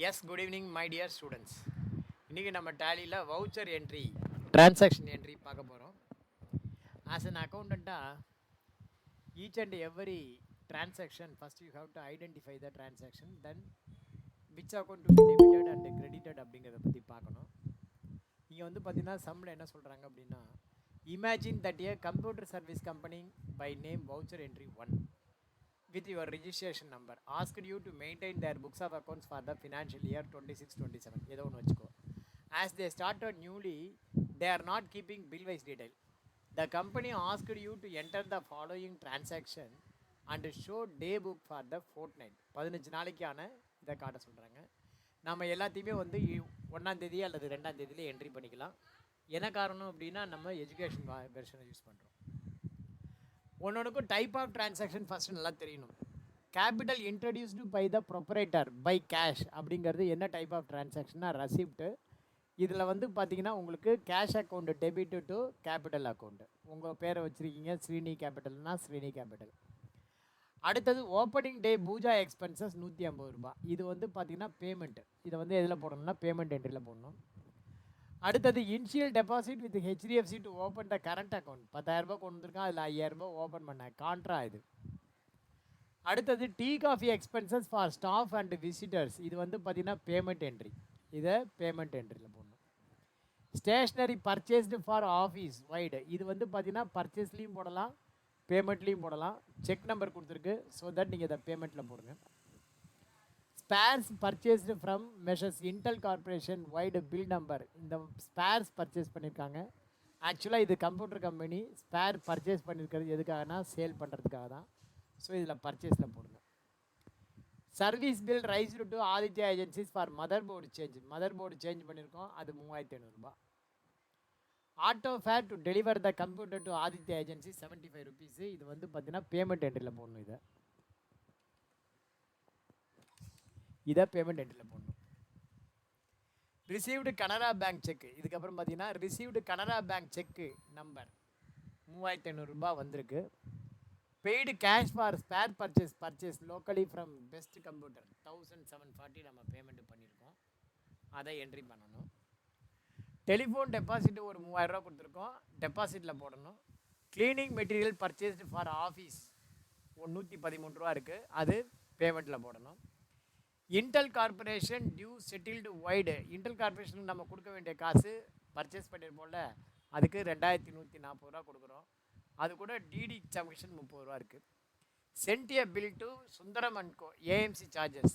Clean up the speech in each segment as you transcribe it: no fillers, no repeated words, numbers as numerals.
S good evening my dear students. இன்றைக்கி நம்ம டேலியில் வவுச்சர் என்ட்ரி டிரான்சாக்ஷன் என்ட்ரி பார்க்க போகிறோம். ஆஸ் அன் அக்கௌண்டண்ட்டாக each and every transaction first you have to identify the transaction, then which account to be debited and credited அப்படிங்கிறத பற்றி பார்க்கணும். இங்கே வந்து பார்த்தீங்கன்னா சம்மில் என்ன சொல்கிறாங்க அப்படின்னா, imagine that a computer service company by name voucher entry 1 with your registration number asked you to maintain their books of accounts for the financial year 26-27 ஏதோ ஒன்று வச்சுக்கோ. As they started newly, they are not keeping bill wise detail. The company asked you to enter the following transaction and show day book for the fortnight. 15 நாளைக்கான இதை காட்ட சொல்கிறாங்க. நம்ம எல்லாத்தையுமே வந்து 1ஆம் தேதி அல்லது 2ஆம் தேதியிலே என்ட்ரி பண்ணிக்கலாம். என்ன காரணம் அப்படின்னா, நம்ம எஜுகேஷன் வெர்ஷனை யூஸ் பண்ணுறோம். ஒன்றுக்கும் டைப் ஆஃப் டிரான்சாக்ஷன் ஃபஸ்ட்டு நல்லா தெரியணும். Capital introduced by the proprietor by cash அப்படிங்கிறது என்ன டைப் ஆஃப் டிரான்சாக்ஷன்னா ரெசிப்ட்டு. இதில் வந்து பார்த்தீங்கன்னா உங்களுக்கு cash account debit to capital account. உங்கள் பேரை வச்சுருக்கீங்க ஸ்ரீனி கேபிட்டல்னா ஸ்ரீனி கேபிட்டல். அடுத்தது ஓப்பனிங் டே பூஜா எக்ஸ்பென்சஸ் 150 ரூபா. இது வந்து பார்த்தீங்கன்னா பேமெண்ட்டு. இதை வந்து எதில் போடணும்னா பேமெண்ட் என்ட்ரியில் போடணும். அடுத்தது initial deposit with HDFC to open the current account. 10,000 கொண்டு வந்திருக்கான், அதில் 5,000 ஓப்பன் பண்ணேன், கான்ட்ரா இது. அடுத்தது tea coffee expenses for staff and visitors. இது வந்து பார்த்தீங்கன்னா பேமெண்ட் என்ட்ரி. இதை பேமெண்ட் என்ட்ரியில் போடணும். Stationery purchased for office vide. இது வந்து பார்த்தீங்கன்னா பர்ச்சேஸ்லேயும் போடலாம், பேமெண்ட்லேயும் போடலாம். செக் நம்பர் கொடுத்துருக்கு, ஸோ தட் நீங்கள் இதை பேமெண்ட்டில் போடுங்க. Spares purchased from Measures Intel Corporation vide bill number. இந்த ஸ்பேர்ஸ் பர்ச்சேஸ் பண்ணியிருக்காங்க. ஆக்சுவலாக இது கம்ப்யூட்டர் கம்பெனி ஸ்பேர் பர்ச்சேஸ் பண்ணியிருக்கிறது எதுக்காகனா சேல் பண்ணுறதுக்காக தான். ஸோ இதில் பர்ச்சேஸில் போடுங்க. Service bill raised to Aditya agencies for mother board change. Mother board change பண்ணியிருக்கோம், அது 3,500 ரூபா. Auto fare to deliver the computer to Aditya agency 75 rupees. இது வந்து பார்த்தீங்கன்னா பேமெண்ட் என்ட்ரியில் போடணும். இதை பேமெண்ட் என்ட்ரியில் போடணும். ரிசீவ்டு கனரா பேங்க் செக்கு. இதுக்கப்புறம் பார்த்தீங்கன்னா ரிசீவ்டு கனரா பேங்க் செக்கு நம்பர் 3,500 ரூபா வந்திருக்கு. Paid cash for spare purchase locally from best computer 1,740 நம்ம பேமெண்ட் பண்ணியிருக்கோம், அதை என்ட்ரி பண்ணணும். டெலிஃபோன் டெபாசிட் ஒரு 3,000 ரூபா கொடுத்துருக்கோம், டெபாசிட்டில் போடணும். Cleaning material purchased for office 113 ரூபா இருக்குது, அது பேமெண்ட்டில் போடணும். Intel corporation due settled vide. Intel கார்பரேஷனுக்கு நம்ம கொடுக்க வேண்டிய காசு பர்ச்சேஸ் பண்ணியிருப்போம்ல, அதுக்கு 2,140 ரூபா கொடுக்குறோம். அது கூட டிடி கமிஷன் 30 ரூபா இருக்குது. Sent a bill to Sundaram and co AMC charges.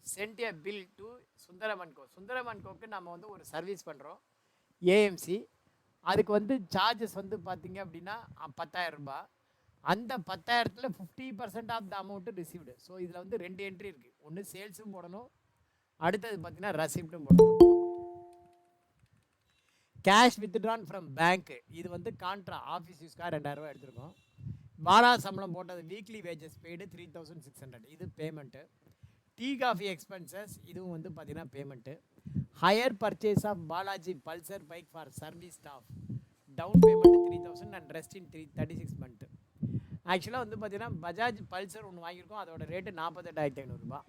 Sent a bill to Sundaram and co. Sundaram and கோக்கு நம்ம வந்து ஒரு சர்வீஸ் பண்ணுறோம் ஏஎம்சி. அதுக்கு வந்து சார்ஜஸ் வந்து பார்த்திங்க அப்படின்னா 10,000 ரூபா. அந்த 10,000ல் 50% of the amount received. So இதில் வந்து 2 என்ட்ரி இருக்குது. ஒன்று சேல்ஸும் போடணும், அடுத்தது பார்த்தீங்கன்னா ரெசிப்டும் போடணும். கேஷ் வித்ட்ரான் ஃப்ரம் பேங்க்கு. இது வந்து கான்ட்ரா ஆஃபீஸ் யூஸ்க்காக 2,000 ரூபா எடுத்திருக்கோம். வாரா சம்பளம் போட்டது வீக்லி வேஜஸ் பெய்டு 3,600, இது பேமெண்ட்டு. டீ காஃபி எக்ஸ்பென்சஸ், இதுவும் வந்து பார்த்தீங்கன்னா payment. Hire purchase of Balaji Pulsar bike for service staff, down payment 3,000 and rest in 36 month. ஆக்சுவலாக வந்து பார்த்தீங்கன்னா பஜாஜ் பல்சர் ஒன்று வாங்கியிருக்கோம், அதோட ரேட்டு 48,500 ரூபா.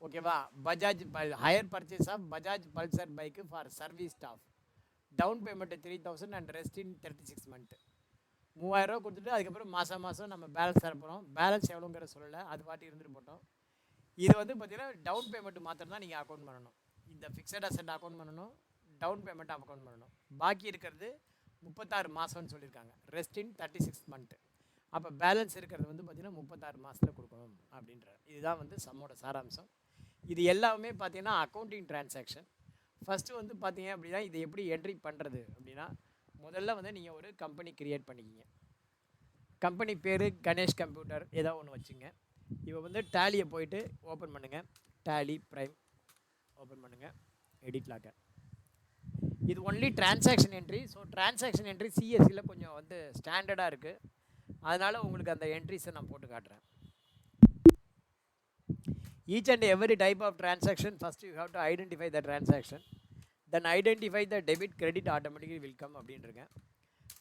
ஓகேவா? Bajaj hire purchase of Bajaj Pulsar bike for service staff, down payment 3,000 and rest in 36 month. 3,000 ரூபா கொடுத்துட்டு அதுக்கப்புறம் மாதம் நம்ம பேலன்ஸ் தரப்போகிறோம். பேலன்ஸ் எவ்வளோங்கிற சொல்லலை, அது பாட்டி இருந்துட்டு போட்டோம். இது வந்து பார்த்தீங்கன்னா டவுன் பேமெண்ட்டு மாத்திரம் தான் நீங்கள் அக்கௌண்ட் பண்ணணும். இந்த ஃபிக்ஸட் அசெட் அக்கௌண்ட் பண்ணணும், டவுன் பேமெண்ட் அக்கௌண்ட் பண்ணணும். பாக்கி இருக்கிறது 36 மாதம்னு சொல்லியிருக்காங்க, ரெஸ்ட் இன் 36 மந்த்து. அப்போ பேலன்ஸ் இருக்கிறது வந்து பார்த்திங்கன்னா 36 மாதத்தில் கொடுக்கணும் அப்படின்றார். இதுதான் வந்து சம்மோட சாராம்சம். இது எல்லாமே பார்த்திங்கன்னா அக்கௌண்டிங் டிரான்சாக்ஷன். ஃபஸ்ட்டு வந்து பார்த்தீங்க அப்படின்னா இதை எப்படி என்ட்ரி பண்ணுறது அப்படின்னா, முதல்ல வந்து நீங்கள் ஒரு கம்பெனி க்ரியேட் பண்ணிக்கிங்க. கம்பெனி பேர் கணேஷ் கம்ப்யூட்டர் ஏதோ ஒன்று வச்சுங்க. இப்போ வந்து டேலியை போயிட்டு ஓப்பன் பண்ணுங்கள், டேலி ப்ரைம் ஓப்பன் பண்ணுங்கள், எடிட் லாக்கர். இது only transaction entry. So transaction entry சிஎஸ்சியில் கொஞ்சம் வந்து ஸ்டாண்டர்டாக இருக்குது, அதனால் உங்களுக்கு அந்த என்ட்ரிஸை நான் போட்டு காட்டுறேன். Each and every type of transaction first you have to identify the transaction, then identify the debit credit automatically welcome அப்படின்ட்டுருங்க.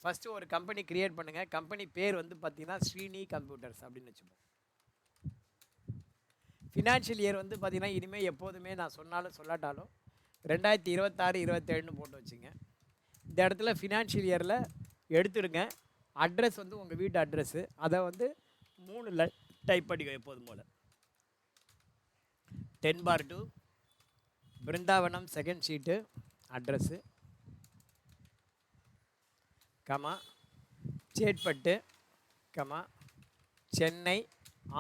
ஃபஸ்ட்டு ஒரு கம்பெனி க்ரியேட் பண்ணுங்கள். கம்பெனி பேர் வந்து பார்த்திங்கன்னா ஸ்ரீனி கம்ப்யூட்டர்ஸ் அப்படின்னு வச்சுப்போம். ஃபினான்ஷியல் இயர் வந்து பார்த்திங்கன்னா இனிமேல் எப்போதுமே நான் சொன்னாலும் சொல்லாட்டாலும் 2026-27ன்னு போட்டு வச்சுங்க. இந்த இடத்துல ஃபினான்ஷியல் இயரில் எடுத்துடுங்க. அட்ரஸ் வந்து உங்கள் வீட்டு அட்ரஸ்ஸு, அதை வந்து 3 டைப் பண்ணிக்க எப்போதும் போல். 10/2 Brindavanam 2nd street address, comma Chetpet, comma Chennai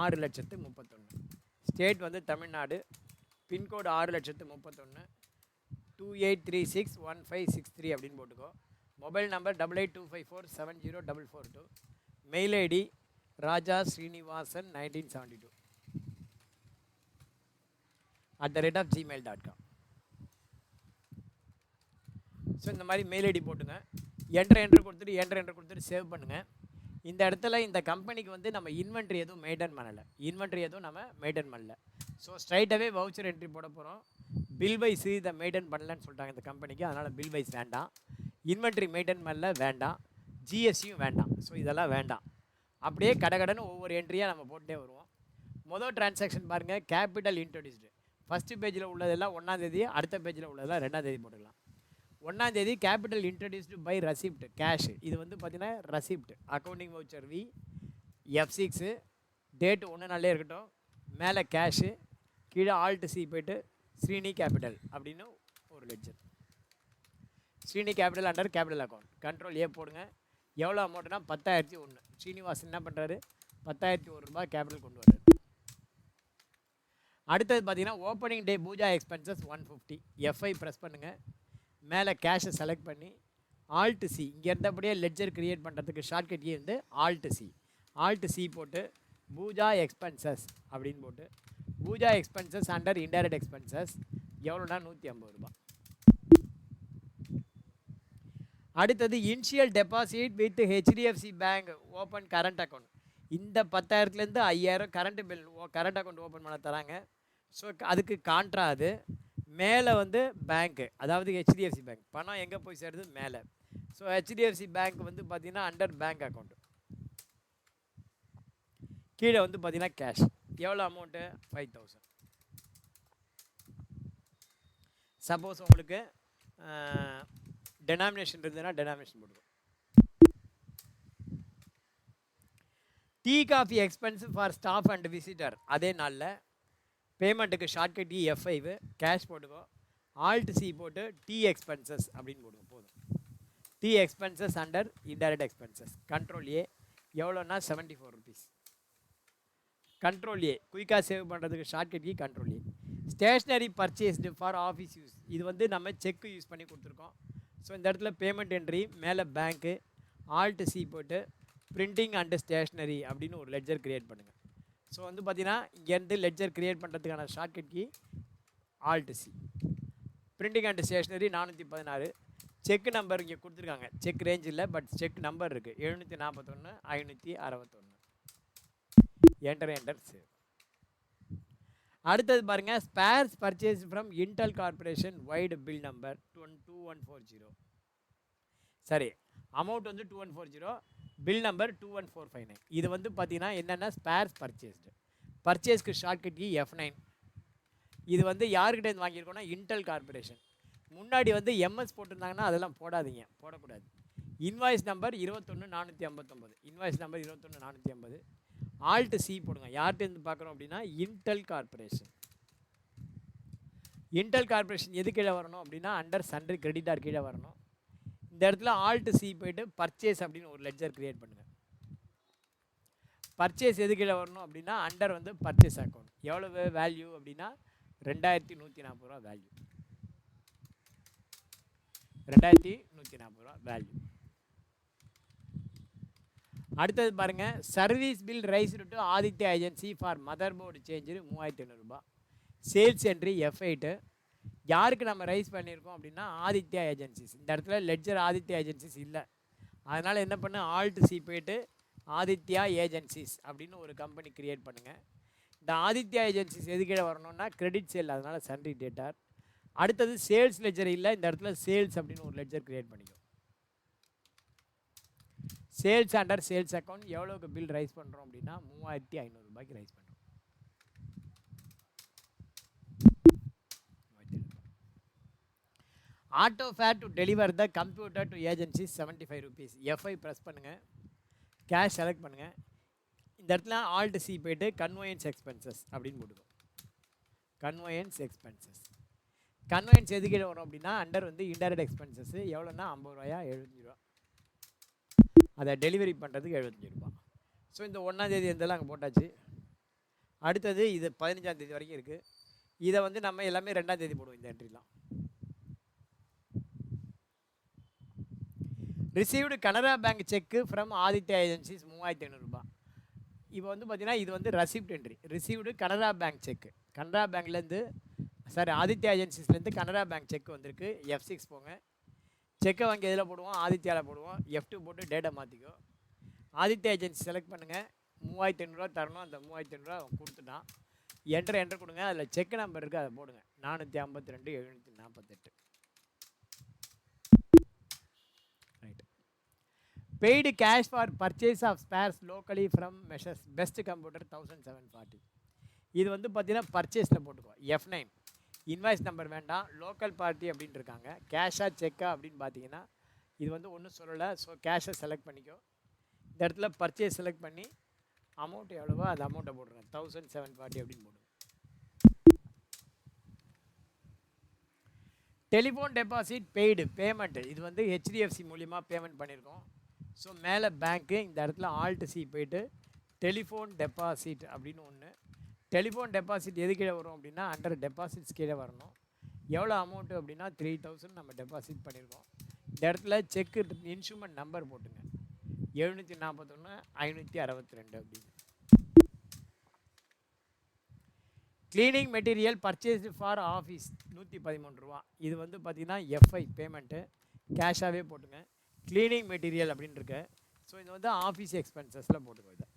6,31,000. State வந்து தமிழ்நாடு. பின்கோடு 6,31,000 28361563 அப்படின்னு போட்டுக்கோ. Mobile number 8825470442. Mail ID Raja Srinivasan 1972 @gmail.com. So இந்த மாதிரி மெயில் ஐடி போட்டுங்க. என்ட்ரு கொடுத்துட்டு சேவ் பண்ணுங்கள். இந்த இடத்துல இந்த கம்பெனிக்கு வந்து நம்ம இன்வென்ட்ரி எதுவும் மெயின்டைன் பண்ணல. ஸோ ஸ்ட்ரைட்டாகவே வவுச்சர் என்ட்ரி போட போகிறோம். பில் வைஸ் இதை மெயின்டைன் பண்ணலன்னு சொல்லிட்டாங்க இந்த கம்பெனிக்கு. அதனால் பில் வைஸ் வேண்டாம், இன்வென்ட்ரி மெயின்டைன் பண்ணல வேண்டாம், ஜிஎஸ்டியும் வேண்டாம். ஸோ இதெல்லாம் வேண்டாம். அப்படியே கடகடன்னு ஒவ்வொரு என்ட்ரியாக நம்ம போட்டே வருவோம். மொதல் டிரான்சாக்ஷன் பாருங்கள், கேபிட்டல் இன்ட்ரடியூஸ்டு. ஃபஸ்ட்டு பேஜில் உள்ளதெல்லாம் 1ஆம் தேதி, அடுத்த பேஜில் உள்ளதெல்லாம் 2ஆம் தேதி போட்டுக்கலாம். 1ஆம் தேதி capital introduced by receipt cash. இது வந்து பார்த்தீங்கன்னா receipt accounting voucher V F6 date 1 நாளே இருக்கட்டும். மேலே கேஷு, கீழே ஆல்ட் சி போய்ட்டு ஸ்ரீனி கேபிட்டல் அப்படின்னு ஒரு ledger. Srini capital under capital account. Control ஏ போடுங்க. எவ்வளோ அமௌண்ட்னா 10,001. ஸ்ரீனிவாசன் என்ன பண்ணுறாரு, 10,001 ரூபாய் கேபிட்டல் கொண்டு வர்றாரு. அடுத்தது பார்த்தீங்கன்னா opening day puja expenses 150. F5 press பண்ணுங்கள். மேலே கேஷை செலக்ட் பண்ணி ஆல்ட் சி, இங்கே இருந்தபடியே லெட்ஜர் க்ரியேட் பண்ணுறதுக்கு ஷார்ட்கட் இருந்து ஆல்ட் சி போட்டு பூஜா எக்ஸ்பென்சஸ் அப்படின்னு போட்டு puja expenses under indirect expenses எவ்வளோனா 150 ரூபாய். அடுத்தது initial deposit with HDFC bank open current account. இந்த 10,000லேருந்து 5,000 கரண்ட் அக்கௌண்ட் ஓப்பன் பண்ண தராங்க. ஸோ அதுக்கு கான்ட்ரா அது. மேலே வந்து பேங்க்கு, அதாவது HDFC பேங்க். பணம் எங்கே போய் சேருது, மேலே. ஸோ HDFC பேங்க் வந்து பார்த்திங்கன்னா அண்டர் பேங்க் அக்கௌண்ட். கீழே வந்து பார்த்தீங்கன்னா கேஷ். எவ்வளோ அமௌண்ட்டு, 5,000. சப்போஸ் உங்களுக்கு டெனாமினேஷன் இருந்ததுன்னா டெனாமினேஷன் போட்டுக்கோ. Tea coffee expense for staff and visitor அதே நாளில். பேமெண்ட்டுக்கு ஷார்ட்கட் F5 கேஷ் போட்டுக்கோ. ஆல்ட் சி போட்டு டீ எக்ஸ்பென்சஸ் அப்படின்னு போடுங்க போதும். Tea expenses under indirect expenses. Control A எவ்வளோன்னா 74 rupees. கண்ட்ரோல் ஏ குயிக்காக சேவ் பண்ணுறதுக்கு shortcut control A. Stationery purchased for office use. இது வந்து நம்ம செக்கு யூஸ் பண்ணி கொடுத்துருக்கோம். ஸோ இந்த இடத்துல பேமெண்ட் என்ட்ரி, மேலே பேங்க்கு, ஆல்ட் சி போட்டு பிரிண்டிங் அண்டு ஸ்டேஷ்னரி அப்படின்னு ஒரு லெட்ஜர் க்ரியேட் பண்ணுங்கள். ஸோ வந்து பார்த்தீங்கன்னா இங்கேருந்து லெட்ஜர் க்ரியேட் பண்ணுறதுக்கான shortcut alt C. Printing and stationery 416. Cheque number இங்கே கொடுத்துருக்காங்க. செக் ரேஞ்ச் இல்லை, பட் செக் நம்பர் இருக்குது 741 561. Enter save. அடுத்தது பாருங்கள், spares purchase from Intel Corporation vide bill number 2140. சரி, அமௌண்ட் வந்து 2140, பில் நம்பர் 21459. இது வந்து பார்த்தீங்கன்னா என்னென்னா ஸ்பேர்ஸ் பர்ச்சேஸ்க்கு ஷார்ட்கட் F9. இது வந்து யார்கிட்டேருந்து வாங்கியிருக்கோன்னா இன்டெல் கார்பரேஷன். முன்னாடி வந்து MS போட்டிருந்தாங்கன்னா அதெல்லாம் போடக்கூடாது. Invoice number 21459. Invoice number 21450. Alt C போடுங்க. யார்கிட்டேருந்து பார்க்குறோம் அப்படின்னா இன்டெல் கார்பரேஷன். இன்டெல் கார்பரேஷன் எது கீழே வரணும் அப்படின்னா அண்டர் சண்டரி கிரெடிட்டார் கீழே வரணும். இந்த இடத்துல ஆல்ட் சி போய்ட்டு பர்ச்சேஸ் அப்படின்னு ஒரு லெட்ஜர் க்ரியேட் பண்ணுங்கள். பர்ச்சேஸ் எது கீழே வரணும் அப்படின்னா அண்டர் வந்து பர்ச்சேஸ் அக்கௌண்ட். எவ்வளவு வேல்யூ அப்படின்னா 2140 ரூபா வேல்யூ. 2140 ரூபா வேல்யூ. அடுத்தது பாருங்கள், service bill rice to Aditya agency for mother board change 3500 ரூபாய். Sales entry F8. யாருக்கு நம்ம ரைஸ் பண்ணியிருக்கோம் அப்படின்னா ஆதித்யா ஏஜென்சிஸ். இந்த இடத்துல லெட்ஜர் ஆதித்யா ஏஜென்சிஸ் இல்லை. அதனால் என்ன பண்ணு, ஆல்ட் சி போய்ட்டு ஆதித்யா ஏஜென்சிஸ் அப்படின்னு ஒரு கம்பெனி க்ரியேட் பண்ணுங்கள். இந்த ஆதித்யா ஏஜென்சிஸ் எது கீழே வரணும்னா கிரெடிட் சேல், அதனால் சன்ரி டேட்டார். அடுத்தது சேல்ஸ் லெட்ஜர் இல்லை, இந்த இடத்துல சேல்ஸ் அப்படின்னு ஒரு லெட்ஜர் க்ரியேட் பண்ணிக்கும். சேல்ஸ் அண்டர் சேல்ஸ் அக்கௌண்ட் எவ்வளோக்கு பில் ரைஸ் பண்ணுறோம் அப்படின்னா 3500 ரூபாய்க்கு ரைஸ் பண்ணுறோம். Auto fare to deliver the computer to agency 75 rupees. எஃப்ஐ ப்ரெஸ் பண்ணுங்கள், கேஷ் செலக்ட் பண்ணுங்கள். இந்த இடத்துல ஆல்ட் சி போய்ட்டு கன்வயன்ஸ் எக்ஸ்பென்சஸ் அப்படின்னு போட்டுக்கோ. Conveyance expenses. கன்வயன்ஸ் எதுக்கு வரும் அப்படின்னா அண்டர் வந்து இன்டைரக்ட் எக்ஸ்பென்சஸ் எவ்வளோன்னா 50 ரூபாயா 75 ரூபா. அதை டெலிவரி பண்ணுறதுக்கு 75 ரூபா. ஸோ இந்த 1ஆம் தேதி இருந்தெல்லாம் அங்கே போட்டாச்சு. அடுத்தது இது 15ஆம் தேதி வரைக்கும் இருக்குது. இதை வந்து நம்ம எல்லாமே 2ஆம் தேதி போடுவோம். இந்த என்ட்ரிலாம் received Canara bank cheque from Aditya agencies 3500 ரூபா. இப்போ வந்து பார்த்தீங்கன்னா இது வந்து receipt entry. Received Canara bank cheque, Canara பேங்க்லேருந்து ஆதித்யா ஏஜென்சிஸ்லேருந்து கனரா பேங்க் செக் வந்திருக்கு. F6 போங்க. செக்கை வாங்கி எதில் போடுவோம்? ஆதித்யாவில் போடுவோம். F2 போட்டு டேட்டா மாற்றிக்கோ. ஆதித்யா ஏஜென்சி செலக்ட் பண்ணுங்கள். 3500 ரூபா தரணும். அந்த 3500 ரூபா கொடுத்துட்டான். என்ட்ரு கொடுங்க. அதில் செக் நம்பர் இருக்குது, அதை போடுங்க. 452 748. Right. Paid cash for purchase of spares locally from Measures Best Computer 1740. இது வந்து பார்த்தீங்கன்னா பர்ச்சேஸில் போட்டுக்கோ. F9. இன்வாய்ஸ் நம்பர் வேண்டாம். லோக்கல் பார்ட்டி அப்படின்ட்டு இருக்காங்க. கேஷாக செக்கா அப்படின்னு பார்த்தீங்கன்னா இது வந்து ஒன்றும் சொல்லலை. ஸோ கேஷை செலக்ட் பண்ணிக்கோ. இந்த இடத்துல பர்ச்சேஸ் செலக்ட் பண்ணி அமௌண்ட் எவ்வளவோ அந்த அமௌண்ட்டை போடுறேன். 1740 அப்படின்னு போடுவேன். டெலிஃபோன் டெபாசிட் பெய்டு பேமெண்ட்டு இது வந்து HDFC மூலியமாக பேமெண்ட் பண்ணியிருக்கோம். ஸோ மேலே பேங்க்கு, இந்த இடத்துல ஆல்ட் சி போய்ட்டு டெலிஃபோன் டெபாசிட் அப்படின்னு ஒன்று. டெலிஃபோன் டெபாசிட் எது கீழே வரும் அப்படின்னா அண்டர் டெபாசிட்ஸ் கீழே வரணும். எவ்வளோ அமௌண்ட்டு அப்படின்னா 3000 நம்ம டெபாசிட் பண்ணியிருக்கோம். இந்த இடத்துல செக்கு இன்ஸ்ட்ருமெண்ட் நம்பர் போட்டுங்க. 741 562 அப்படின்னு. Cleaning material purchased for office 113 ரூபா. இது வந்து பார்த்திங்கன்னா எஃப்ஐ பேமெண்ட்டு கேஷாகவே போட்டுங்க. க்ளீனிங் மெட்டீரியல் அப்படின்னு இருக்கு. ஸோ இது வந்து ஆஃபீஸ் எக்ஸ்பென்சஸில் போட்டுக்கோ. இதை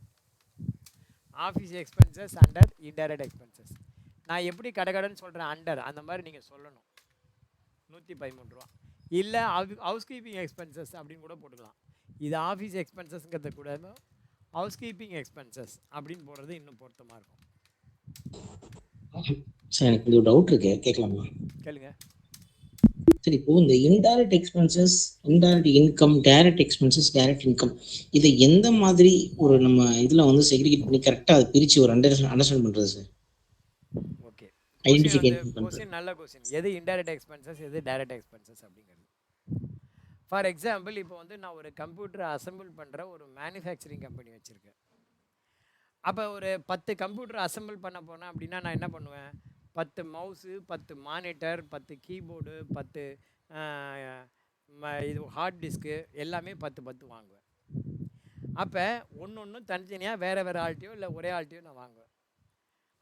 office expenses under indirect expenses. நான் எப்படி கடைன்னு சொல்கிறேன் அண்டர், அந்த மாதிரி நீங்கள் சொல்லணும். 113 ரூபா. இல்லை ஹவுஸ் கீப்பிங் எக்ஸ்பென்சஸ் அப்படின்னு கூட போட்டுக்கலாம். இது ஆஃபீஸ் எக்ஸ்பென்சஸ்ங்கிறத கூட ஹவுஸ் கீப்பிங் எக்ஸ்பென்சஸ் அப்படின்னு போடுறது இன்னும் பொருத்தமாக இருக்கும். சார் எனக்கு ஒரு டவுட் இருக்கு, கேட்கலாமா? கேளுங்க. சரி, இப்போ இந்த indirect expenses, indirect income, direct expenses, direct income, இதை எந்த மாதிரி ஒரு நம்ம இதில் வந்து செக்ரிகேட் பண்ணி கரெக்டாக அதை பிரித்து ஒரு அண்டர்ஸ்டாண்ட் பண்ணுறது சார்? ஓகே, ஐடென்டிஃபிகேட் பண்ணுறது. கொஸ்டின் நல்ல கொஸ்டின். எது இன்டைரக்ட் எக்ஸ்பென்சஸ், எது டைரக்ட் எக்ஸ்பென்சஸ் அப்படிங்கிறது. ஃபார் எக்ஸாம்பிள் இப்போ வந்து நான் ஒரு கம்ப்யூட்டரை அசம்பிள் பண்ணுற ஒரு மேனுஃபேக்சரிங் கம்பெனி வச்சுருக்கேன். அப்போ ஒரு 10 கம்ப்யூட்டர் அசம்பிள் பண்ண போனேன் அப்படின்னா நான் என்ன பண்ணுவேன்? 10 மவுஸு, 10 மானிட்டர், 10 கீபோர்டு, 10 இது ஹார்ட் டிஸ்க்கு எல்லாமே 10 வாங்குவேன். அப்போ ஒன்று தனித்தனியாக வேறு ஆள்கிட்டையோ இல்லை ஒரே ஆள்கிட்டையோ நான் வாங்குவேன்.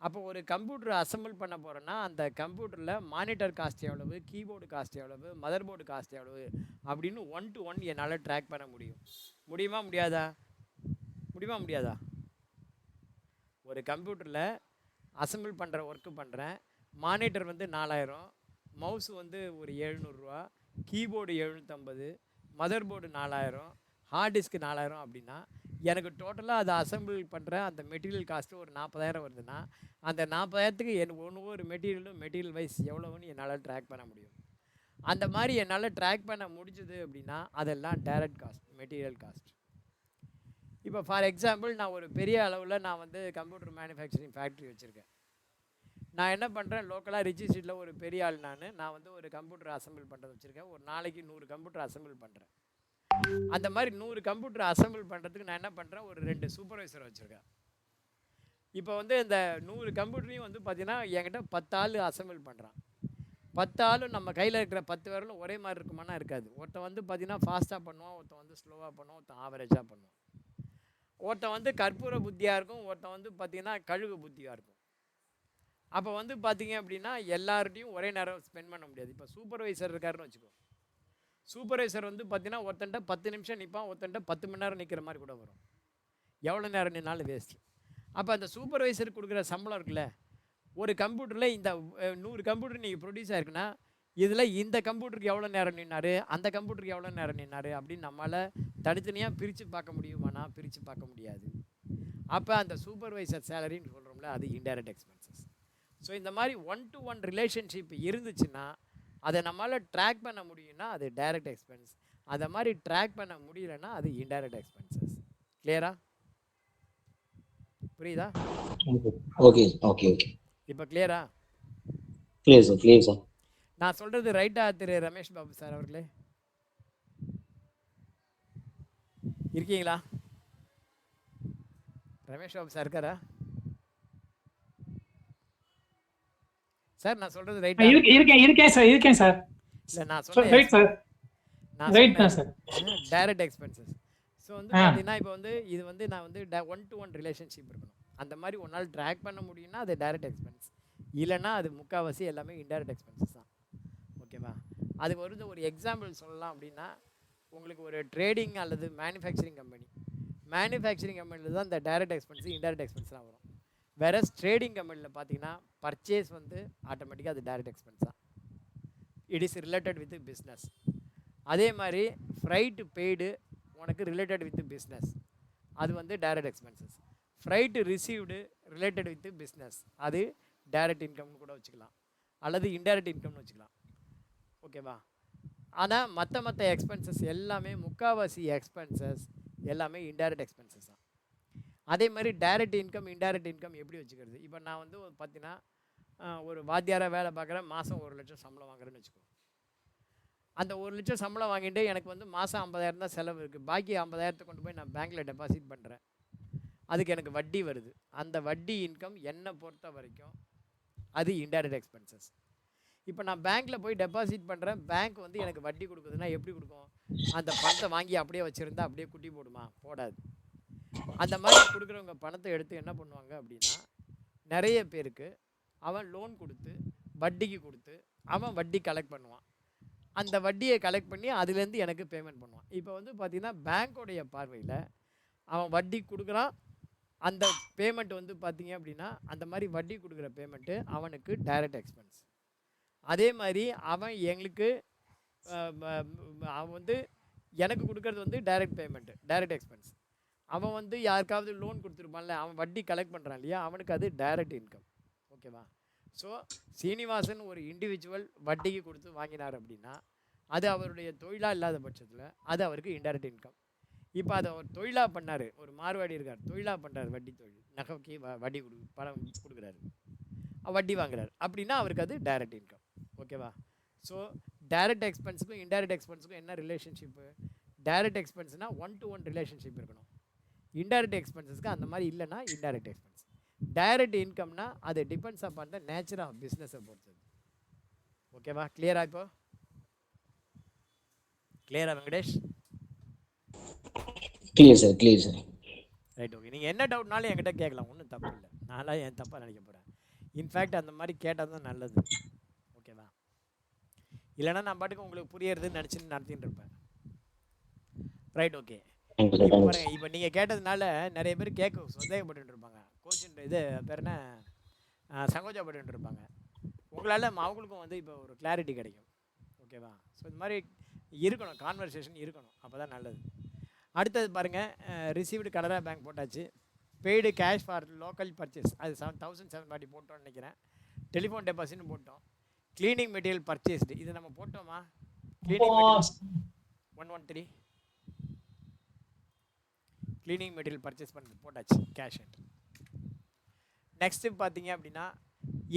அப்போ ஒரு கம்ப்யூட்டர் அசம்பிள் பண்ண போகிறேன்னா அந்த கம்ப்யூட்டரில் மானிட்டர் காஸ்ட் எவ்வளவு, கீபோர்டு காஸ்ட் எவ்வளவு, மதர் போர்டு காஸ்ட் எவ்வளவு அப்படின்னு 1 to 1 என்னால் ட்ராக் பண்ண முடியும். முடியாதா? ஒரு கம்ப்யூட்டரில் அசம்பிள் பண்ணுற ஒர்க்கு பண்ணுறேன். மானிட்டர் வந்து 4000, மவுஸ் வந்து ஒரு 700 ரூபா, keyboard 750, motherboard 4000, hard disk 4000 அப்படின்னா எனக்கு டோட்டலாக அதை அசம்பிள் பண்ணுற அந்த மெட்டீரியல் காஸ்ட்டு ஒரு 40000 வருதுன்னா அந்த 40000க்கு ஒவ்வொரு மெட்டீரியல் வைஸ் எவ்வளோன்னு என்னால் ட்ராக் பண்ண முடியும். அந்த மாதிரி என்னால் ட்ராக் பண்ண முடிஞ்சது அப்படின்னா அதெல்லாம் டைரக்ட் காஸ்ட், மெட்டீரியல் காஸ்ட். இப்போ ஃபார் எக்ஸாம்பிள் நான் ஒரு பெரிய அளவில் நான் வந்து கம்ப்யூட்டர் மேனுஃபேக்சரிங் ஃபேக்ட்ரி வச்சுருக்கேன். நான் என்ன பண்ணுறேன், லோக்கலாக ரிச்சி ஸ்ட்ரீட்டில் ஒரு பெரிய ஆள் நான் வந்து ஒரு கம்ப்யூட்டர் அசம்பிள் பண்ணுறது வச்சுருக்கேன். ஒரு நாளைக்கு 100 கம்ப்யூட்டர் அசம்பிள் பண்ணுறேன். அந்த மாதிரி 100 கம்ப்யூட்டர் அசம்பிள் பண்ணுறதுக்கு நான் என்ன பண்ணுறேன், ஒரு 2 சூப்பர்வைசர் வச்சுருக்கேன். இப்போ வந்து இந்த 100 கம்ப்யூட்டரையும் வந்து பார்த்திங்கன்னா என்கிட்ட 10 ஆள் அசம்பிள் பண்ணுறான். 10 ஆளும் நம்ம கையில் இருக்கிற 10 பேரும் ஒரே மாதிரி இருக்குமானா இருக்காது. ஒருத்தன் வந்து பார்த்திங்கன்னா ஃபாஸ்ட்டாக பண்ணுவான், ஒருத்தன் வந்து ஸ்லோவாக பண்ணுவான், ஒருத்தன் ஆவரேஜாக பண்ணுவான். ஒருத்தன் வந்து கற்பூர புத்தியாக இருக்கும், ஒருத்தன் வந்து பார்த்திங்கன்னா கழுகு புத்தியாக இருக்கும். அப்போ வந்து பார்த்திங்க அப்படின்னா எல்லார்ட்டையும் ஒரே நேரம் ஸ்பெண்ட் பண்ண முடியாது. இப்போ சூப்பர்வைசர் இருக்காருன்னு வச்சுக்கோ. சூப்பர்வைசர் வந்து பார்த்திங்கன்னா ஒருத்தன்ட்ட 10 நிமிஷம் நிற்பான், ஒருத்தன்ட்ட 10 மணி நேரம் நிற்கிற மாதிரி கூட வரும். எவ்வளோ நேரம் நின்னாலும் வேஸ்ட்டு. அப்போ அந்த சூப்பர்வைசருக்கு கொடுக்குற சம்பளம் இருக்குல்ல, ஒரு கம்ப்யூட்டரில் இந்த 100 கம்ப்யூட்டர் நீங்கள் ப்ரொடியூஸ் ஆகிருக்குன்னா இதில் இந்த கம்ப்யூட்டருக்கு எவ்வளோ நேரம் நின்னார், அந்த கம்ப்யூட்டருக்கு எவ்வளோ நேரம் நின்னார் அப்படின்னு நம்மளால் தனித்தனியாக பிரித்து பார்க்க முடியுமானா பிரித்து பார்க்க முடியாது. அப்போ அந்த சூப்பர்வைசர் சேலரின்னு சொல்கிறோம்ல, அது இன்டைரக்ட் எக்ஸ்பென்சஸ். ஸோ இந்த மாதிரி 1 to 1 ரிலேஷன்ஷிப் இருந்துச்சுன்னா அதை நம்மளால் ட்ராக் பண்ண முடியும்னா அது டைரக்ட் எக்ஸ்பென்ஸ். அதை மாதிரி ட்ராக் பண்ண முடியலன்னா அது இன்டைரக்ட் எக்ஸ்பென்சஸ். கிளியரா? புரியுதா? Okay okay okay. இப்போ கிளியரா? Clear sir, clear sir. நான் சொல்கிறது ரைட்டா திரு ரமேஷ் பாபு சார் அவர்களே? இருக்கீங்களா? ரமேஷ் பாபு சார் இருக்காரா சார்? நான் சொல்கிறது ரைட்டா? இருக்கேன் சார். இல்லை, நான் ரைட் சார். ரைட் தான் சொன்னேன் சார். Direct expenses. ஸோ வந்து பார்த்தீங்கன்னா இப்போ வந்து இது வந்து நான் வந்து 1-to-1 ரிலேஷன்ஷிப் இருக்கணும். அந்த மாதிரி ஒரு நாள் ட்ராக் பண்ண முடியும்னா அது டைரக்ட் எக்ஸ்பென்ஸ். இல்லைன்னா அது முக்கால்வாசி எல்லாமே இன்டைரக்ட் எக்ஸ்பென்சஸ் தான். ஓகேவா? அதுக்கு ஒரு எக்ஸாம்பிள் சொல்லலாம் அப்படின்னா, உங்களுக்கு ஒரு ட்ரேடிங் அல்லது மேனுஃபேக்சரிங் கம்பெனியில் தான் இந்த டைரக்ட் எக்ஸ்பென்ஸ் இன்டைரக்ட் எக்ஸ்பென்ஸ்லாம் வரும். வேற ட்ரேடிங் கம்பெனியில் பார்த்தீங்கன்னா பர்ச்சேஸ் வந்து ஆட்டோமேட்டிக்காக அது டைரக்ட் எக்ஸ்பென்ஸ் தான். It is related with business. அதே மாதிரி ஃப்ரைட்டு பெய்டு உனக்கு ரிலேட்டட் வித் பிஸ்னஸ், அது வந்து direct expenses. Freight received related with business, அது டைரக்ட் இன்கம்னு கூட வச்சுக்கலாம், அல்லது இன்டைரக்ட் இன்கம்னு வச்சுக்கலாம். ஓகேவா? ஆனால் மற்ற எக்ஸ்பென்சஸ் எல்லாமே முக்கால்வாசி எக்ஸ்பென்சஸ் எல்லாமே இன்டைரக்ட் எக்ஸ்பென்சஸ் தான். அதே மாதிரி டைரக்ட் இன்கம் இன்டைரக்ட் இன்கம் எப்படி வச்சுக்கிறது? இப்போ நான் வந்து பார்த்தீங்கன்னா ஒரு வாத்தியாராக வேலை பார்க்குறேன், மாதம் 1 லட்சம் சம்பளம் வாங்குறேன்னு வச்சுக்கோ. அந்த 1 லட்சம் சம்பளம் வாங்கிட்டு எனக்கு வந்து மாதம் 50,000 தான் செலவு இருக்குது. பாக்கி 50,000 கொண்டு போய் நான் பேங்க்கில் டெபாசிட் பண்ணுறேன். அதுக்கு எனக்கு வட்டி வருது. அந்த வட்டி இன்கம் என்னை பொறுத்த வரைக்கும் அது இன்டைரக்ட் எக்ஸ்பென்சஸ். இப்போ நான் பேங்க்கில் போய் டெபாசிட் பண்ணுறேன், பேங்க் வந்து எனக்கு வட்டி கொடுக்குதுன்னா எப்படி கொடுக்கும்? அந்த பணத்தை வாங்கி அப்படியே வச்சுருந்தா அப்படியே குட்டி போடுமா? போடாது. அந்த மாதிரி கொடுக்குறவங்க பணத்தை எடுத்து என்ன பண்ணுவாங்க அப்படின்னா, நிறைய பேருக்கு அவன் லோன் கொடுத்து வட்டிக்கு கொடுத்து அவன் வட்டி கலெக்ட் பண்ணுவான். அந்த வட்டியை கலெக்ட் பண்ணி அதுலேருந்து எனக்கு பேமெண்ட் பண்ணுவான். இப்போ வந்து பார்த்திங்கன்னா பேங்க்கோடைய பார்வையில் அவன் வட்டி கொடுக்குறான், அந்த பேமெண்ட் வந்து பார்த்திங்க அப்படின்னா அந்த மாதிரி வட்டி கொடுக்குற பேமெண்ட்டு அவனுக்கு டைரக்ட் எக்ஸ்பென்ஸ். அதே மாதிரி அவன் எங்களுக்கு அவன் வந்து எனக்கு கொடுக்கறது வந்து டைரக்ட் பேமெண்ட்டு, டைரக்ட் எக்ஸ்பென்ஸ். அவன் வந்து யாருக்காவது லோன் கொடுத்துருப்பான்ல, அவன் வட்டி கலெக்ட் பண்ணுறான் இல்லையா, அவனுக்கு அது டைரக்ட் இன்கம். ஓகேவா? ஸோ சீனிவாசன் ஒரு இண்டிவிஜுவல் வட்டிக்கு கொடுத்து வாங்கினார் அப்படின்னா அது அவருடைய தொழிலாக இல்லாத பட்சத்தில் அது அவருக்கு இன்டைரக்ட் இன்கம். இப்போ அதை அவர் தொழிலாக பண்ணார், ஒரு மார்வாடி இருக்கார், தொழிலாக பண்ணுறாரு, வட்டி தொழில், நகைக்கு வட்டி பணம் கொடுக்குறாரு, வட்டி வாங்குறாரு அப்படின்னா அவருக்கு அது டைரக்ட் இன்கம். ஓகேவா? ஸோ டைரக்ட் எக்ஸ்பென்ஸுக்கும் இன்டைரக்ட் எக்ஸ்பென்ஸுக்கும் என்ன ரிலேஷன்ஷிப்பு? டைரக்ட் எக்ஸ்பென்ஸ்னால் 1-to-1 ரிலேஷன்ஷிப் இருக்கணும். இன்டைரக்ட் எக்ஸ்பென்சஸ்க்கு அந்த மாதிரி இல்லைன்னா இன்டைரக்ட் எக்ஸ்பென்ஸ். டைரக்ட் இன்கம்னா அது depends upon the nature of பிஸ்னஸை பொறுத்தது. ஓகேவா? கிளியரா? இப்போ கிளியரா Venkatesh? Clear sir, clear sir. Right, okay. நீங்கள் என்ன டவுட்னாலும் என்கிட்ட கேட்கலாம், ஒன்றும் தப்பு இல்லை. நான்லாம் என் தப்பாக நினைக்க போகிறேன். இன்ஃபேக்ட் அந்த மாதிரி கேட்டால் தான் நல்லது. ஓகேவா? இல்லைன்னா நான் பாட்டுக்கு உங்களுக்கு புரியறதுன்னு நினச்சின்னு நடத்தின்னு இருப்பேன். Right, okay. இப்போ பாருங்க, இப்போ நீங்கள் கேட்டதுனால நிறைய பேர் கேட்க சந்தேகப்பட்டு இருப்பாங்க, கோச்சின் இது பேர் என்ன சங்கோஜப்பட்டு இருப்பாங்க. உங்களால் அவங்களுக்கும் வந்து இப்போ ஒரு கிளாரிட்டி கிடைக்கும். ஓகேவா? ஸோ இந்த மாதிரி இருக்கணும், கான்வர்சேஷன் இருக்கணும், அப்போ தான் நல்லது. அடுத்தது பாருங்கள், ரிசீவ்டு கனரா பேங்க் போட்டாச்சு. Paid cash for local purchase அது 7,740 போட்டோம்னு நினைக்கிறேன். டெலிஃபோன் டெபாசிட்னு போட்டோம். க்ளீனிங் மெட்டீரியல் பர்ச்சேஸ்டு இது நம்ம போட்டோமா? Cleaning material 113 cleaning material purchase பண்ணுறது போட்டாச்சு, கேஷ் என்ட்ரி. நெக்ஸ்ட்டு பார்த்தீங்க அப்படின்னா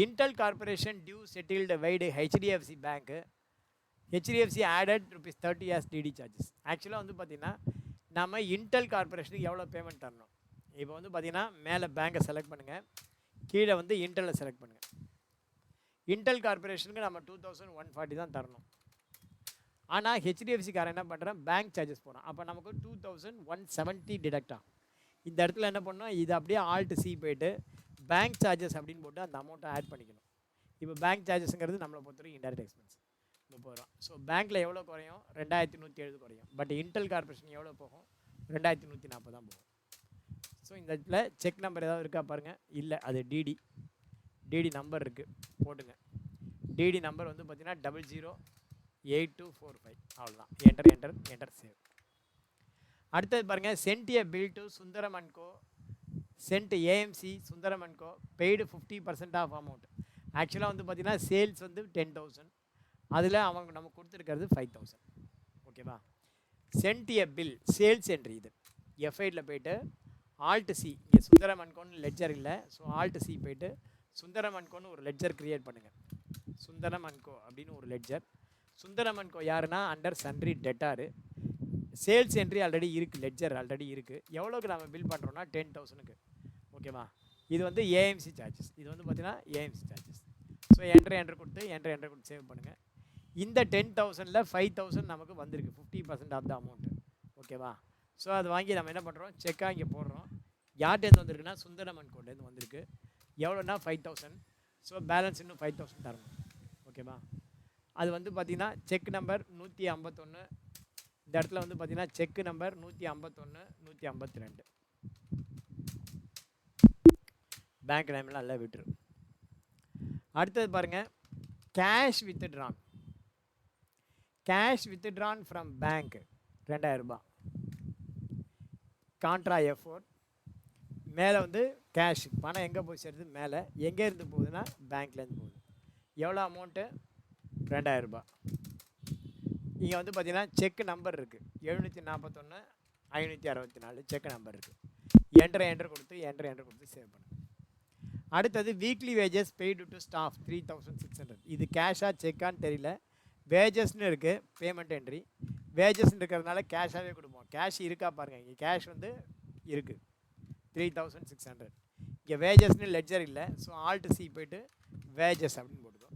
Intel corporation due settled vide HDFC பேங்க்கு. HDFC added ₹30 as DD charges. ஆக்சுவலாக வந்து பார்த்திங்கன்னா நம்ம இன்டெல் கார்பரேஷனுக்கு எவ்வளோ பேமெண்ட் தரணும்? இப்போ வந்து பார்த்திங்கன்னா மேலே பேங்கை செலக்ட் பண்ணுங்கள், கீழே வந்து இன்டெல்லை செலக்ட் பண்ணுங்கள். இன்டெல் கார்பரேஷனுக்கு நம்ம 2,140 தான் தரணும். ஆனால் ஹெச்டிஎஃப்சிக்காரன் என்ன பண்ணுறான், பேங்க் சார்ஜஸ் போகிறான். அப்போ நமக்கு 2,170 டிடக்ட் ஆகும். இந்த இடத்துல என்ன பண்ணோம், இது அப்படியே ஆல்ட் சி போய்ட்டு பேங்க் சார்ஜஸ் அப்படின்னு போட்டு அந்த அமௌண்ட்டை ஆட் பண்ணிக்கணும். இப்போ பேங்க் சார்ஜஸ்ங்கிறது நம்மளை பொறுத்தவரைக்கும் இன்டைரக்ட் எக்ஸ்பென்ஸ் 30 ரூபா. ஸோ பேங்க்கில் எவ்வளோ குறையும்? 2,170 குறையும். பட் இன்டெல் கார்பரேஷன் எவ்வளோ போகும்? 2,140 தான் போகும். ஸோ இந்த இடத்துல செக் நம்பர் ஏதாவது இருக்கா பாருங்கள். இல்லை, அது டிடி நம்பர் இருக்குது, போட்டுங்க. டிடி நம்பர் வந்து பார்த்தீங்கன்னா 008245. அவ்வளோதான். Enter save. அடுத்தது பாருங்கள், send a bill to Sundaram and co, send AMC Sundaram and co, paid 50% of amount. ஆக்சுவலாக வந்து பார்த்தீங்கன்னா சேல்ஸ் வந்து 10,000, அதில் அவங்க நமக்கு கொடுத்துருக்கிறது 5000. ஓகேவா? Send a bill sales entry. இது எஃப்ஐடில் போய்ட்டு ஆல்ட் சி, இங்கே சுந்தரம் அண்ட் கோன்னு லெட்ஜர் இல்லை, ஸோ ஆல்ட் சி போய்ட்டு சுந்தரம் அண்ட் கோன்னு ஒரு லெட்ஜர் க்ரியேட் பண்ணுங்கள். சுந்தரம் அண்ட் கோ அப்படின்னு ஒரு லெட்ஜர். சுந்தரம் அண்ட் கோ யாருன்னா under sundry டெட்டாரு. Sales entry already இருக்குது, லெட்ஜர் ஆல்ரெடி இருக்குது. எவ்வளோக்கு நம்ம பில் பண்ணுறோன்னா 10,000க்கு. ஓகேவா? இது வந்து ஏஎம்சி சார்ஜஸ். இது வந்து பார்த்தீங்கன்னா ஏஎம்சி சார்ஜஸ். ஸோ என்ட்ரு கொடுத்து சேவ் பண்ணுங்கள். இந்த 10,000ல் 5,000 நமக்கு வந்திருக்கு, 50% ஆஃப் த அமௌண்ட்டு. ஓகேவா? ஸோ அது வாங்கி நம்ம என்ன பண்ணுறோம், செக்காக இங்கே போடுறோம். யார்கிட்டேருந்து வந்திருக்குன்னா சுந்தரம் அண்ட் கோலேருந்து வந்திருக்கு. எவ்வளோன்னா 5,000. ஸோ பேலன்ஸ் இன்னும் 5,000 தரணும். ஓகேவா? அது வந்து பார்த்திங்கன்னா செக் நம்பர் 151. இந்த இடத்துல வந்து பார்த்திங்கன்னா செக் நம்பர் 151, 152. பேங்க் நேம்லாம் எல்லாம் விட்டுரு. அடுத்தது பாருங்கள், cash withdrawn. Cash withdrawn from bank 2000 ரூபாய். Contra F4. மேலே வந்து கேஷ், பணம் எங்கே போய் சேருது, மேலே எங்கே இருந்து போகுதுன்னா பேங்க்லேருந்து போகுது. எவ்வளோ அமௌண்ட்டு, 2000 ரூபாய். இங்கே வந்து பார்த்தீங்கன்னா செக் நம்பர் இருக்குது 741 564 செக் நம்பர் இருக்குது. என்ட்ரு கொடுத்து சேவ் பண்ணுங்கள். அடுத்தது weekly wages paid to staff 3600. இது கேஷாக செக்கான்னு தெரியல, வேஜஸ்ன்னு இருக்குது. பேமெண்ட் என்ட்ரி வேஜஸ்ன்னு இருக்கிறதுனால கேஷாகவே கொடுப்போம். கேஷ் இருக்கா பாருங்கள், இங்கே கேஷ் வந்து இருக்குது 3600. இங்கே வேஜஸ்ன்னு லெட்ஜர் இல்லை, ஸோ ஆல்ட் சி போய்ட்டு வேஜஸ் அப்படின்னு போட்டுக்கோ.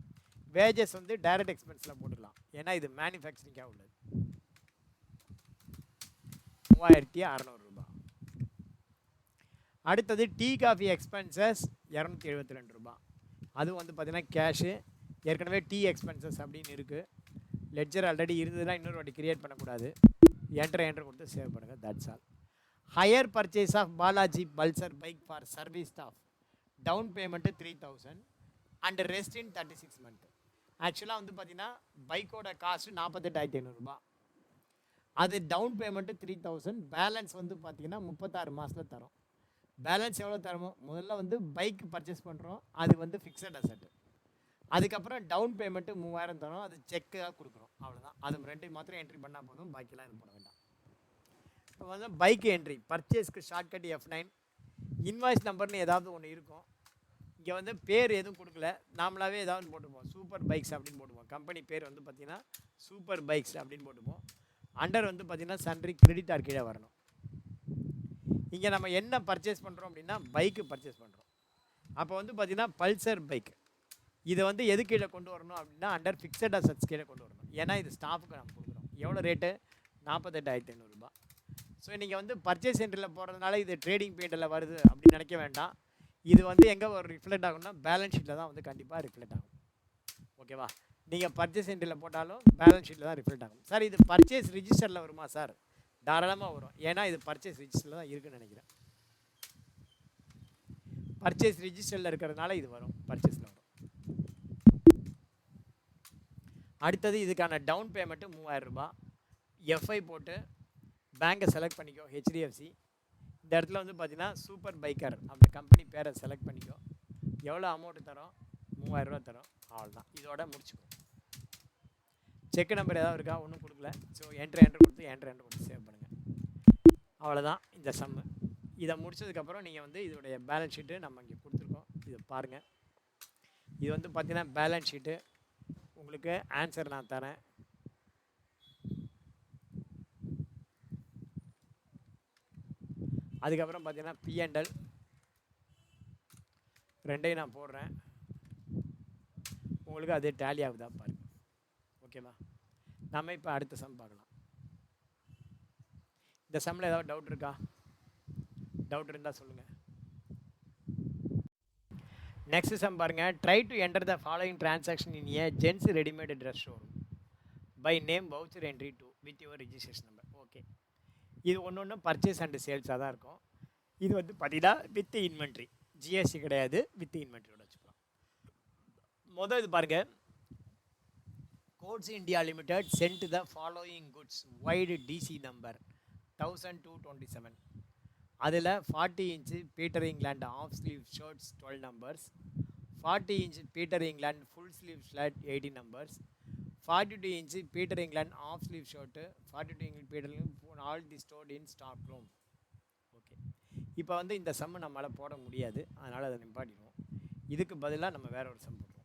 வேஜஸ் வந்து டைரக்ட் எக்ஸ்பென்ஸில் போட்டுக்கலாம், ஏன்னா இது மேனுஃபேக்சரிங்காக உள்ளது. 3600 ரூபாய். அடுத்தது டீ காஃபி எக்ஸ்பென்சஸ் 272 ரூபாய். அதுவும் வந்து பார்த்திங்கன்னா கேஷு. ஏற்கனவே டீ எக்ஸ்பென்சஸ் அப்படின்னு இருக்குது. லெட்ஜர் ஆல்ரெடி இருந்ததுன்னா இன்னொரு வாட்டி கிரியேட் பண்ணக்கூடாது. என்ட்ரு கொடுத்து சேவ் பண்ணுங்கள். That's all. Hire purchase of Balaji Pulsar bike for service staff. Down payment 3000 and rest in 36 month. ஆக்சுவலாக வந்து பார்த்திங்கன்னா பைக்கோட காசு 48,500 ரூபாய். அது டவுன் பேமெண்ட்டு 3000. பேலன்ஸ் வந்து பார்த்திங்கன்னா 36 மாதத்தில் தரோம். பேலன்ஸ் எவ்வளோ தரமோ, முதல்ல வந்து பைக் பர்ச்சேஸ் பண்ணுறோம், அது வந்து ஃபிக்ஸட் அசெட்டு. அதுக்கப்புறம் டவுன் பேமெண்ட்டு 3000 தரோம், அது செக்காக கொடுக்குறோம். அவ்வளோதான். அது ரெண்டு மாத்திரம் என்ட்ரி பண்ணால் போதும், பாக்கியெல்லாம் இது பண்ண வேண்டாம். இப்போ வந்து பைக் என்ட்ரி பர்ச்சேஸ்க்கு ஷார்ட்கட் F9. இன்வாய்ஸ் நம்பர்னு ஏதாவது ஒன்று இருக்கும். இங்கே வந்து பேர் எதுவும் கொடுக்கல, நாமளாகவே ஏதாவது போட்டுப்போம். சூப்பர் பைக்ஸ் அப்படின்னு போட்டுப்போம். கம்பெனி பேர் வந்து பார்த்திங்கன்னா சூப்பர் பைக்ஸ் அப்படின்னு போட்டுப்போம். அண்டர் வந்து பார்த்திங்கன்னா சன்ட்ரி கிரெடிட்டார் கீழே வரணும். இங்கே நம்ம என்ன பர்ச்சேஸ் பண்ணுறோம் அப்படின்னா பைக்கு பர்ச்சேஸ் பண்ணுறோம். அப்போ வந்து பார்த்திங்கன்னா பல்சர் பைக். இதை வந்து எது கீழே கொண்டு வரணும் அப்படின்னா அண்டர் ஃபிக்ஸட் அசட்ஸ் கீழே கொண்டு வரணும். ஏன்னா இது ஸ்டாஃபுக்கு நம்ம கொடுக்குறோம். எவ்வளோ ரேட்டு, 48,500 ரூபாய். ஸோ நீங்கள் வந்து பர்ச்சேஸ் சென்டரில் போகிறதுனால இது ட்ரேடிங் பீரியடில் வருது அப்படின்னு நினைக்க வேண்டாம். இது வந்து எங்கே ஒரு ரிஃப்ளெக்ட் ஆகும்னா பேலன்ஸ் ஷீட்டில் தான் வந்து கண்டிப்பாக ரிஃப்ளெக்ட் ஆகும். ஓகேவா? நீங்கள் பர்ச்சேஸ் சென்டரில் போட்டாலும் பேலன்ஸ் ஷீட்டில் தான் ரிஃப்ளெக்ட் ஆகும். சார் இது பர்ச்சேஸ் ரிஜிஸ்டரில் வருமா சார்? தாராளமாக வரும், ஏன்னா இது பர்ச்சேஸ் ரிஜிஸ்டரில் தான் இருக்குன்னு நினைக்கிறேன். பர்ச்சேஸ் ரிஜிஸ்டரில் இருக்கிறதுனால இது வரும், பர்ச்சேஸில் வரும். அடுத்தது இதுக்கான டவுன் பேமெண்ட்டு 3000 ரூபாய். எஃப்ஐ போட்டு பேங்கை செலக்ட் பண்ணிக்கோ, HDFC. இந்த இடத்துல வந்து பார்த்தீங்கன்னா சூப்பர் பைக்கர் அந்த கம்பெனி பேரை செலக்ட் பண்ணிக்கோ. எவ்வளோ அமௌண்ட்டு தரோம், 3000 ரூபா தரோம். அவ்வளோதான், இதோட முடிச்சுக்கோ. செக் நம்பர் ஏதாவது இருக்கா, ஒன்றும் கொடுக்கல. ஸோ என்ட்ரு கொடுத்து சேவ் பண்ணுங்கள். அவ்வளோதான் இந்த சம்மு. இதை முடிச்சதுக்கப்புறம் நீங்கள் வந்து இதோடைய பேலன்ஸ் ஷீட்டு நம்ம இங்கே கொடுத்துருக்கோம், இதை பாருங்கள். இது வந்து பார்த்தீங்கன்னா பேலன்ஸ் ஷீட்டு. உங்களுக்கு ஆன்சர் நான் தரேன். அதுக்கப்புறம் பார்த்தீங்கன்னா P&L ரெண்டையும் நான் போடுறேன். உங்களுக்கு அது டேலி ஆகுதா பாருங்கள். ஓகேவா? நம்ம இப்போ அடுத்த சம் பார்க்கலாம். இந்த சம்மில் ஏதாவது டவுட் இருக்கா? டவுட் இருந்தால் சொல்லுங்கள். நெக்ஸ்ட் சம் பாருங்கள். Try to enter the following transaction in a gents readymade dress showroom by name voucher entry to with your registration number. Okay, இது ஒன்று பர்ச்சேஸ் அண்ட் சேல்ஸாக தான் இருக்கும். இது வந்து பார்த்தீங்கன்னா வித் இன்வென்ட்ரி, ஜிஎஸ்டி கிடையாது, வித் இன்வென்ட்ரியோட வச்சுக்கலாம். முதல் இது பாருங்கள். Coats India limited sent the following goods vide DC number 1227. அதில் 40 inch Peter England half sleeve shirts 12 numbers, 40 inch Peter England full sleeve shirt 80 numbers, 42 inch Peter இங்கிலாந்து half sleeve shirt 42 inch Peter all the stored in stock room. Okay, இப்போ வந்து இந்த சம்மு நம்மளால் போட முடியாது, அதனால் அதை நிப்பாட்டிடுவோம். இதுக்கு பதிலாக நம்ம வேற ஒரு சம் போடுறோம்.